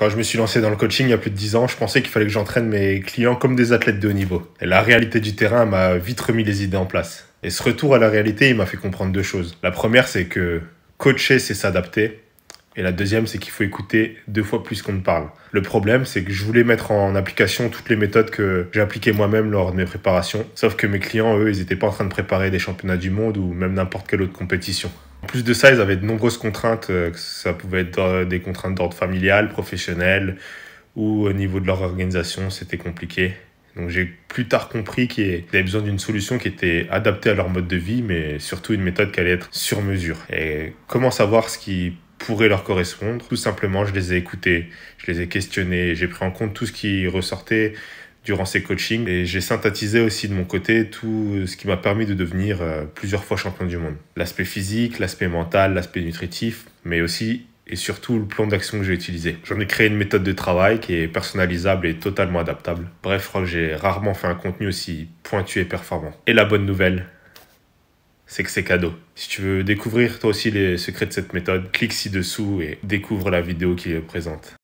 Quand je me suis lancé dans le coaching il y a plus de 10 ans, je pensais qu'il fallait que j'entraîne mes clients comme des athlètes de haut niveau. Et la réalité du terrain m'a vite remis les idées en place. Et ce retour à la réalité, il m'a fait comprendre deux choses. La première, c'est que coacher, c'est s'adapter. Et la deuxième, c'est qu'il faut écouter 2 fois plus qu'on ne parle. Le problème, c'est que je voulais mettre en application toutes les méthodes que j'ai appliquées moi-même lors de mes préparations. Sauf que mes clients, eux, ils n'étaient pas en train de préparer des championnats du monde ou même n'importe quelle autre compétition. En plus de ça, ils avaient de nombreuses contraintes. Ça pouvait être des contraintes d'ordre familial, professionnel ou au niveau de leur organisation, c'était compliqué. Donc j'ai plus tard compris qu'ils avaient besoin d'une solution qui était adaptée à leur mode de vie, mais surtout une méthode qui allait être sur mesure. Et comment savoir ce qui pourrait leur correspondre? Tout simplement, je les ai écoutés, je les ai questionnés, j'ai pris en compte tout ce qui ressortait durant ces coachings et j'ai synthétisé aussi de mon côté tout ce qui m'a permis de devenir plusieurs fois champion du monde. L'aspect physique, l'aspect mental, l'aspect nutritif, mais aussi et surtout le plan d'action que j'ai utilisé. J'en ai créé une méthode de travail qui est personnalisable et totalement adaptable. Bref, je crois que j'ai rarement fait un contenu aussi pointu et performant. Et la bonne nouvelle, c'est que c'est cadeau. Si tu veux découvrir toi aussi les secrets de cette méthode, clique ci-dessous et découvre la vidéo qui est présente.